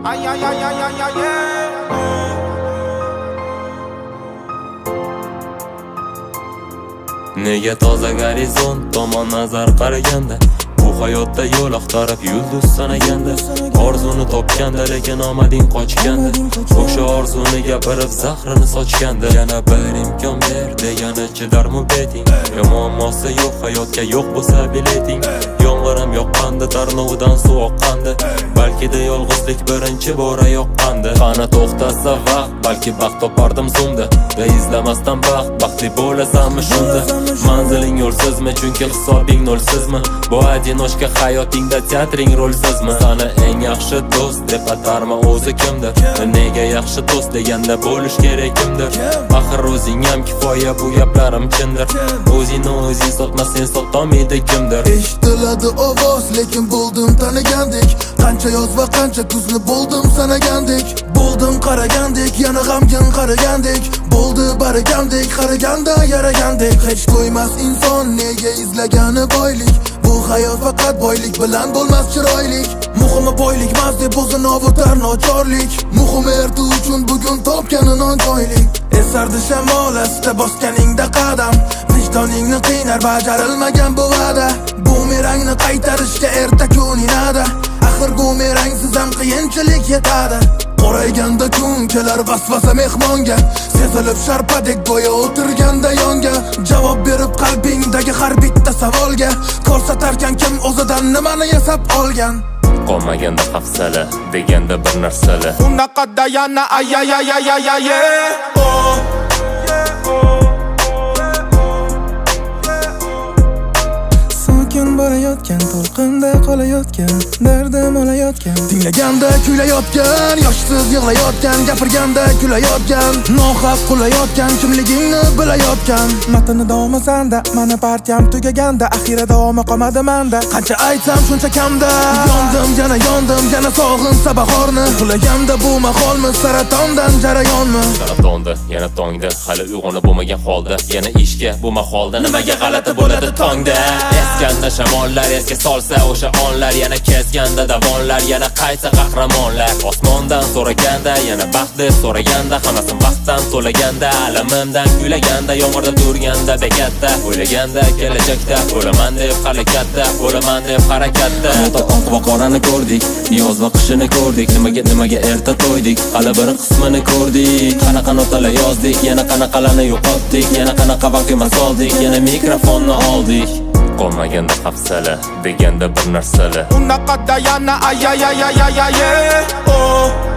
Ay ay ay ay ay ay Nega toza gorizont tomon nazar qaraganda bu hayotda yo'l axtarib yulduz sanaganda orzuni topganda lekin omading qochganda o'sha orzuni gapirib zahrini sochganda yana bir imkon ber degani chidarmi beting muammosi yo'q hayotga yo'q bo'lsa bileting yomg'ir ham yoqqanda tarnovidan suv oqqanda balkida yolg'izlik birinchi bora yoqqanda qani to'xtasa vaqt balki baxt topardim zumda va izlamasdan baxtli bo'lasanmi shunda manziling yo'lsizmi chunki hisobing nolsizmi bu одиночка hayotingda teatring rolsizmi sana eng yaxshi do'st deb atarma o'zi kimdir nega yaxshi do'st deganda bo'lish kerak kimdir axir o'zing ham kifoya bu gaplarim chindir o'zingni o'zing sotma sen sotolmaydi kimdir eshitiladi ovoz lekin bo'ldim tanigandek qancha yoz va qancha kuzni bo'ldim sanagandek bo'ldim qaragandek yana g'amgin qaragandek bo'ldi baragandek qaraganda yaragandek hech qo'ymas inson nega izlagani boylik bu hayot faqat boylik bilan bo'lmas chiroylik muhimi boylik emas deb o'zini ovutar nochorlik muhimi erta uchun bugun topgani nonjoylik esardi shamol asta bosganingda qadam vijdoningni qiynar bajarilmagan bu va'da bumerangni qaytarishga erta kun inada axir bumerangsiz ham qiyinchilik yetadi qorayganda kun kelar vasvasa mehmonga sezilib sharpadek go'yo o'tirganda yonga javob berib qalbingdagi har bitta savolga ko'rsatarkan kim o'zidan nimani yasab olgan qolmaganda hafsala deganda bir narsalar unaqada yana ay ay ay ay ay ay oh borayotgan to'lqinda qolayotgan dardim olayotgan tinglaganda kuylayotgan yoshsiz yig'layotgan gapirganda kulayotgan nohaq qulayotgan kimligingni bilayotgan matni davomi sanda mani partiyam tugaganda axira davomi qolmadi manda qancha aytsam shuncha kamda yondim yana sog'insa bahorni uxlaganda bu maholmi saratondan jarayonmi saratonda yana tongda hali uyg'onib bo'lmagan holda yana ishga bu maholda nimaga g'alati bo'ladi tongda eskanda shamollar esga solsa o'sha onlar yana kesganda davonlar yana qayta qahramonlar osmondan so'raganda yana baxt deb so'raganda hammasi baxtdan to'laganda alamimdan kuylaganda yomg'irda turganda bekatda o'ylaganda kelajakda bo'laman deb harakatda bo'laman deb harakatda oq va qorani ko'rdik yoz va qishini ko'rdik nimaga erta to'ydik hali bir qismini ko'rdik qanaqa notalar yozdik yana qanaqalarni yo'qotdik yana qanaqa vakuum soldik yana mikrofonni oldik qolmaganda hafsala deganda bir narsalar unaqada yana ay ay ay ay ay ay oh